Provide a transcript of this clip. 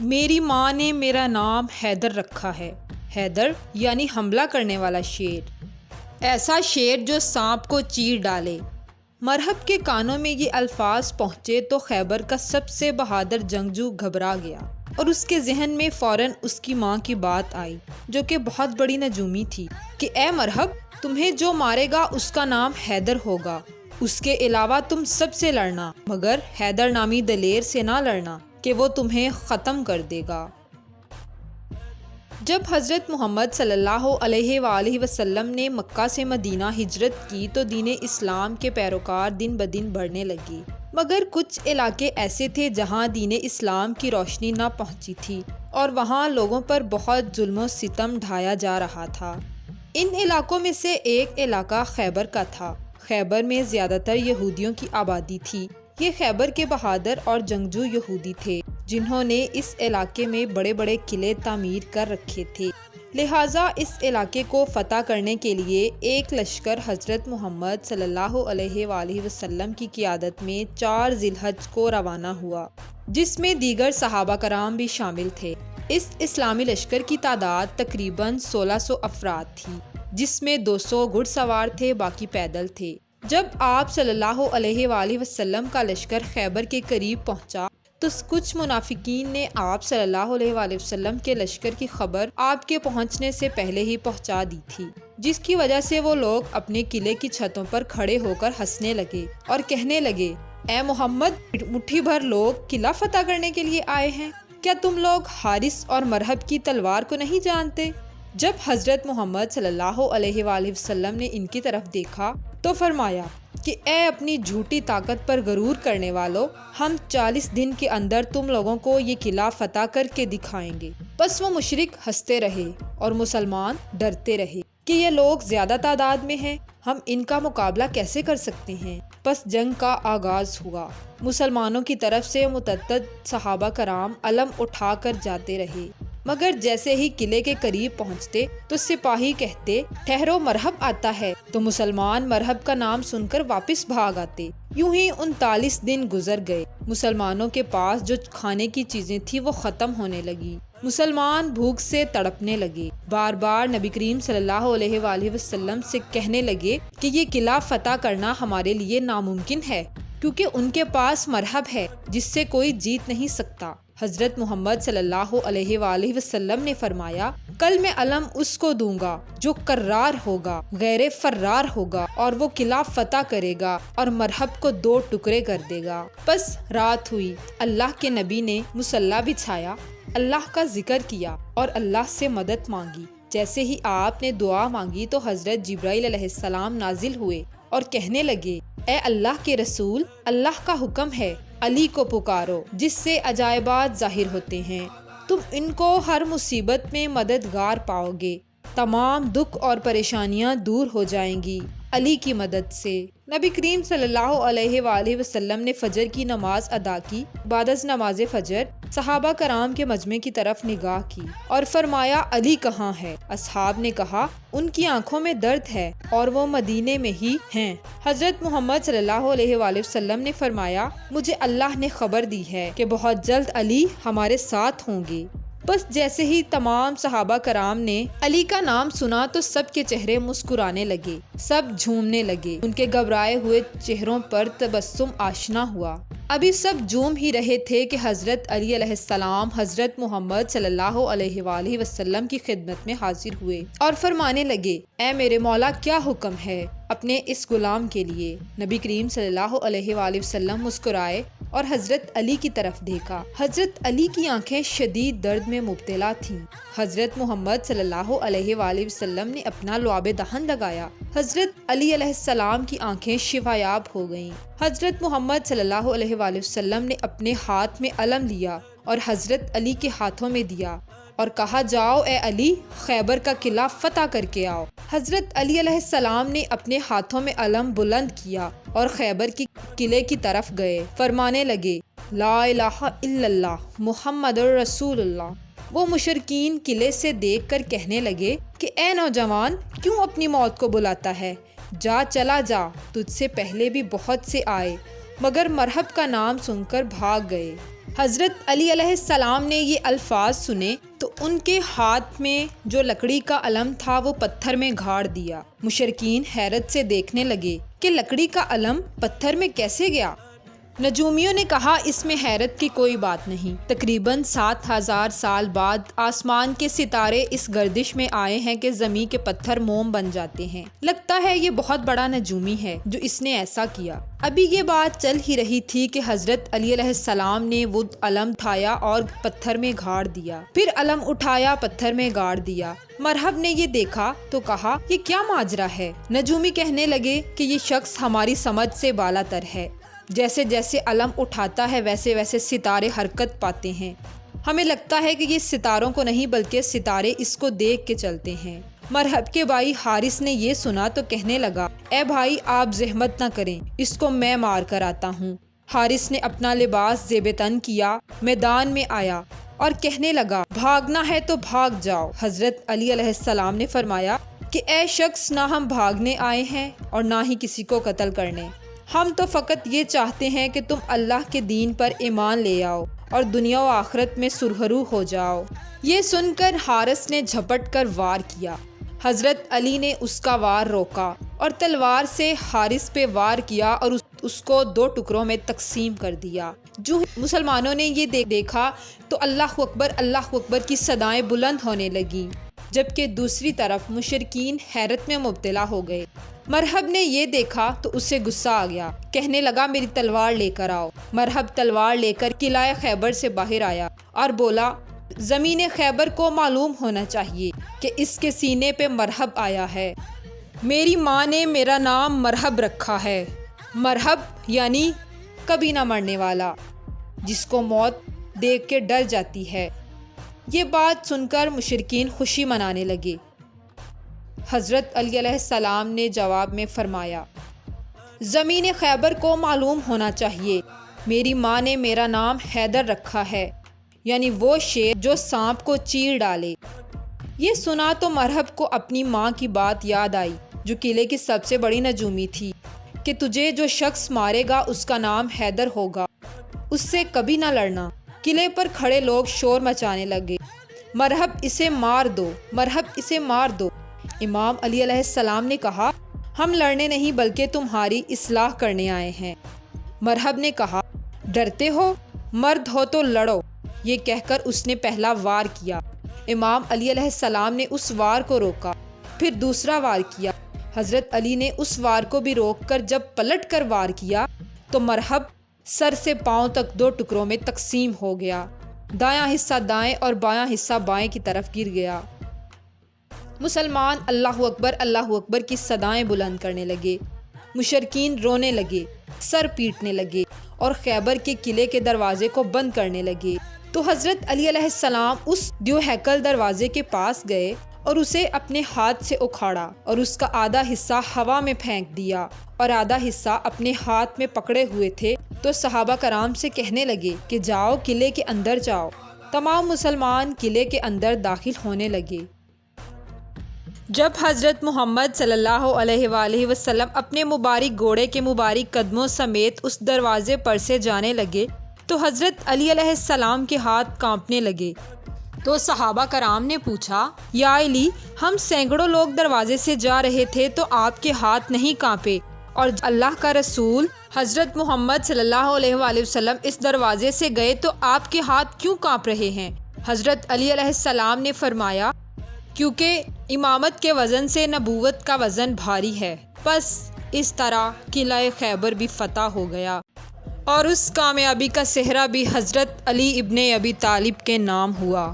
میری ماں نے میرا نام حیدر رکھا ہے۔ حیدر یعنی حملہ کرنے والا شیر، ایسا شیر جو سانپ کو چیر ڈالے۔ مرحب کے کانوں میں یہ الفاظ پہنچے تو خیبر کا سب سے بہادر جنگجو گھبرا گیا اور اس کے ذہن میں فوراً اس کی ماں کی بات آئی جو کہ بہت بڑی نجومی تھی کہ اے مرحب، تمہیں جو مارے گا اس کا نام حیدر ہوگا، اس کے علاوہ تم سب سے لڑنا مگر حیدر نامی دلیر سے نہ لڑنا کہ وہ تمہیں ختم کر دے گا۔ جب حضرت محمد صلی اللہ علیہ وآلہ وسلم نے مکہ سے مدینہ ہجرت کی تو دین اسلام کے پیروکار دن بدن بڑھنے لگے، مگر کچھ علاقے ایسے تھے جہاں دین اسلام کی روشنی نہ پہنچی تھی اور وہاں لوگوں پر بہت ظلم و ستم ڈھایا جا رہا تھا۔ ان علاقوں میں سے ایک علاقہ خیبر کا تھا۔ خیبر میں زیادہ تر یہودیوں کی آبادی تھی۔ یہ خیبر کے بہادر اور جنگجو یہودی تھے جنہوں نے اس علاقے میں بڑے بڑے قلعے تعمیر کر رکھے تھے، لہٰذا اس علاقے کو فتح کرنے کے لیے ایک لشکر حضرت محمد صلی اللہ علیہ وآلہ وسلم کی قیادت میں 4 ذی الحجہ کو روانہ ہوا، جس میں دیگر صحابہ کرام بھی شامل تھے۔ اس اسلامی لشکر کی تعداد تقریباً 1600 افراد تھی، جس میں 200 گھڑ سوار تھے، باقی پیدل تھے۔ جب آپ صلی اللہ علیہ وآلہ وسلم کا لشکر خیبر کے قریب پہنچا تو کچھ منافقین نے آپ صلی اللہ علیہ وآلہ وسلم کے لشکر کی خبر آپ کے پہنچنے سے پہلے ہی پہنچا دی تھی، جس کی وجہ سے وہ لوگ اپنے قلعے کی چھتوں پر کھڑے ہو کر ہنسنے لگے اور کہنے لگے، اے محمد، مٹھی بھر لوگ قلعہ فتح کرنے کے لیے آئے ہیں، کیا تم لوگ حارث اور مرحب کی تلوار کو نہیں جانتے؟ جب حضرت محمد صلی اللہ علیہ وآلہ وسلم نے ان کی طرف دیکھا تو فرمایا کہ اے اپنی جھوٹی طاقت پر غرور کرنے والو، ہم 40 دن کے اندر تم لوگوں کو یہ قلعہ فتح کر کے دکھائیں گے۔ بس وہ مشرک ہنستے رہے اور مسلمان ڈرتے رہے کہ یہ لوگ زیادہ تعداد میں ہیں، ہم ان کا مقابلہ کیسے کر سکتے ہیں؟ بس جنگ کا آغاز ہوا۔ مسلمانوں کی طرف سے متعدد صحابہ کرام علم اٹھا کر جاتے رہے، مگر جیسے ہی قلعے کے قریب پہنچتے تو سپاہی کہتے، ٹھہرو، مرحب آتا ہے، تو مسلمان مرحب کا نام سن کر واپس بھاگ آتے۔ یوں ہی 39 دن گزر گئے۔ مسلمانوں کے پاس جو کھانے کی چیزیں تھیں وہ ختم ہونے لگی۔ مسلمان بھوک سے تڑپنے لگے، بار بار نبی کریم صلی اللہ علیہ وآلہ وسلم سے کہنے لگے کہ یہ قلعہ فتح کرنا ہمارے لیے ناممکن ہے، کیونکہ ان کے پاس مرحب ہے جس سے کوئی جیت نہیں سکتا۔ حضرت محمد صلی اللہ علیہ وآلہ وسلم نے فرمایا، کل میں علم اس کو دوں گا جو کرار ہوگا، غیر فرار ہوگا، اور وہ قلعہ فتح کرے گا اور مرحب کو 2 ٹکڑے کر دے گا۔ بس رات ہوئی، اللہ کے نبی نے مصلی بچھایا، اللہ کا ذکر کیا اور اللہ سے مدد مانگی۔ جیسے ہی آپ نے دعا مانگی تو حضرت جبرائیل علیہ السلام نازل ہوئے اور کہنے لگے، اے اللہ کے رسول، اللہ کا حکم ہے، علی کو پکارو جس سے عجائبات ظاہر ہوتے ہیں، تم ان کو ہر مصیبت میں مددگار پاؤ گے، تمام دکھ اور پریشانیاں دور ہو جائیں گی علی کی مدد سے۔ نبی کریم صلی اللہ علیہ وآلہ وسلم نے فجر کی نماز ادا کی۔ بعد از نماز فجر صحابہ کرام کے مجمع کی طرف نگاہ کی اور فرمایا، علی کہاں ہے؟ اصحاب نے کہا، ان کی آنکھوں میں درد ہے اور وہ مدینے میں ہی ہیں۔ حضرت محمد صلی اللہ علیہ وآلہ وسلم نے فرمایا، مجھے اللہ نے خبر دی ہے کہ بہت جلد علی ہمارے ساتھ ہوں گے۔ بس جیسے ہی تمام صحابہ کرام نے علی کا نام سنا تو سب کے چہرے مسکرانے لگے، سب جھومنے لگے، ان کے گھبرائے ہوئے چہروں پر تبسم آشنا ہوا۔ ابھی سب جھوم ہی رہے تھے کہ حضرت علی علیہ السلام حضرت محمد صلی اللہ علیہ وآلہ وسلم کی خدمت میں حاضر ہوئے اور فرمانے لگے، اے میرے مولا، کیا حکم ہے اپنے اس غلام کے لیے؟ نبی کریم صلی اللہ علیہ وآلہ وسلم مسکرائے اور حضرت علی کی طرف دیکھا۔ حضرت علی کی آنکھیں شدید درد میں مبتلا تھیں۔ حضرت محمد صلی اللہ علیہ وآلہ وسلم نے اپنا لعاب دہن لگایا۔ حضرت علی علیہ السلام کی آنکھیں شفایاب ہو گئیں۔ حضرت محمد صلی اللہ علیہ وآلہ وسلم نے اپنے ہاتھ میں علم لیا اور حضرت علی کے ہاتھوں میں دیا اور کہا، جاؤ اے علی، خیبر کا قلعہ فتح کر کے آؤ۔ حضرت علی علیہ السلام نے اپنے ہاتھوں میں علم بلند کیا اور خیبر کی قلعے کی طرف گئے، فرمانے لگے، لا الہ الا اللہ محمد رسول اللہ۔ وہ مشرکین قلعے سے دیکھ کر کہنے لگے کہ اے نوجوان، کیوں اپنی موت کو بلاتا ہے؟ جا، چلا جا، تجھ سے پہلے بھی بہت سے آئے مگر مرحب کا نام سن کر بھاگ گئے۔ حضرت علی علیہ السلام نے یہ الفاظ سنے تو ان کے ہاتھ میں جو لکڑی کا علم تھا وہ پتھر میں گاڑ دیا۔ مشرکین حیرت سے دیکھنے لگے کہ لکڑی کا علم پتھر میں کیسے گیا؟ نجومیوں نے کہا اس میں حیرت کی کوئی بات نہیں، تقریباً 7000 سال بعد آسمان کے ستارے اس گردش میں آئے ہیں کہ زمین کے پتھر موم بن جاتے ہیں، لگتا ہے یہ بہت بڑا نجومی ہے جو اس نے ایسا کیا۔ ابھی یہ بات چل ہی رہی تھی کہ حضرت علی علیہ السلام نے وہ علم اٹھایا اور پتھر میں گاڑ دیا، پھر علم اٹھایا پتھر میں گاڑ دیا۔ مرحب نے یہ دیکھا تو کہا یہ کیا ماجرا ہے؟ نجومی کہنے لگے کہ یہ شخص ہماری سمجھ سے بالا تر ہے، جیسے جیسے علم اٹھاتا ہے ویسے ویسے ستارے حرکت پاتے ہیں، ہمیں لگتا ہے کہ یہ ستاروں کو نہیں بلکہ ستارے اس کو دیکھ کے چلتے ہیں۔ مرحب کے بھائی حارث نے یہ سنا تو کہنے لگا اے بھائی آپ زحمت نہ کریں، اس کو میں مار کر آتا ہوں۔ حارث نے اپنا لباس زیب تن کیا، میدان میں آیا اور کہنے لگا بھاگنا ہے تو بھاگ جاؤ۔ حضرت علی علیہ السلام نے فرمایا کہ اے شخص نہ ہم بھاگنے آئے ہیں اور نہ ہی کسی کو قتل کرنے، ہم تو فقط یہ چاہتے ہیں کہ تم اللہ کے دین پر ایمان لے آؤ اور دنیا و آخرت میں سرخرو ہو جاؤ۔ یہ سن کر حارث نے جھپٹ کر وار کیا۔ حضرت علی نے اس کا وار روکا اور تلوار سے حارث پہ وار کیا اور اس کو 2 ٹکڑوں میں تقسیم کر دیا۔ جو مسلمانوں نے یہ دیکھا تو اللہ اکبر کی صدائیں بلند ہونے لگیں، جبکہ دوسری طرف مشرکین حیرت میں مبتلا ہو گئے۔ مرحب نے یہ دیکھا تو اسے غصہ آ گیا، کہنے لگا میری تلوار لے کر آؤ۔ مرحب تلوار لے کر قلعہ خیبر سے باہر آیا اور بولا زمین خیبر کو معلوم ہونا چاہیے کہ اس کے سینے پہ مرحب آیا ہے۔ میری ماں نے میرا نام مرحب رکھا ہے، مرحب یعنی کبھی نہ مرنے والا، جس کو موت دیکھ کے ڈر جاتی ہے۔ یہ بات سن کر مشرکین خوشی منانے لگے۔ حضرت علی علیہ السلام نے جواب میں فرمایا زمین خیبر کو معلوم ہونا چاہیے، میری ماں نے میرا نام حیدر رکھا ہے، یعنی وہ شیر جو سانپ کو چیر ڈالے۔ یہ سنا تو مرحب کو اپنی ماں کی بات یاد آئی جو قلعے کی سب سے بڑی نجومی تھی کہ تجھے جو شخص مارے گا اس کا نام حیدر ہوگا، اس سے کبھی نہ لڑنا۔ قلعے پر کھڑے لوگ شور مچانے لگے، مرحب اسے مار دو، مرحب اسے مار دو۔ امام علی علیہ السلام نے کہا ہم لڑنے نہیں بلکہ تمہاری اصلاح کرنے آئے ہیں۔ مرحب نے کہا ڈرتے ہو؟ مرد ہو تو لڑو۔ یہ کہہ کر اس نے پہلا وار کیا۔ امام علی علیہ السلام نے اس وار کو روکا، پھر دوسرا وار کیا۔ حضرت علی نے اس وار کو بھی روک کر جب پلٹ کر وار کیا تو مرحب سر سے پاؤں تک 2 ٹکڑوں میں تقسیم ہو گیا، دایاں حصہ دائیں اور بایاں حصہ بائیں کی طرف گر گیا۔ مسلمان اللہ اکبر کی صدائیں بلند کرنے لگے، مشرکین رونے لگے، سر پیٹنے لگے اور خیبر کے قلعے کے دروازے کو بند کرنے لگے۔ تو حضرت علی علیہ السلام اس دیو ہیکل دروازے کے پاس گئے اور اسے اپنے ہاتھ سے اکھاڑا اور اس کا آدھا حصہ ہوا میں پھینک دیا اور آدھا حصہ اپنے ہاتھ میں پکڑے ہوئے تھے۔ تو صحابہ کرام سے کہنے لگے کہ جاؤ قلعے کے اندر جاؤ۔ تمام مسلمان قلعے کے اندر داخل ہونے لگے۔ جب حضرت محمد صلی اللہ علیہ وآلہ وسلم اپنے مبارک گھوڑے کے مبارک قدموں سمیت اس دروازے پر سے جانے لگے تو حضرت علی علیہ السلام کے ہاتھ کانپنے لگے۔ تو صحابہ کرام نے پوچھا یا علی ہم سینکڑوں لوگ دروازے سے جا رہے تھے تو آپ کے ہاتھ نہیں کانپے، اور اللہ کا رسول حضرت محمد صلی اللہ علیہ وآلہ وسلم اس دروازے سے گئے تو آپ کے ہاتھ کیوں کانپ رہے ہیں؟ حضرت علی علیہ السلام نے فرمایا کیونکہ امامت کے وزن سے نبوت کا وزن بھاری ہے۔ بس اس طرح قلعہ خیبر بھی فتح ہو گیا اور اس کامیابی کا صحرا بھی حضرت علی ابن ابی طالب کے نام ہوا۔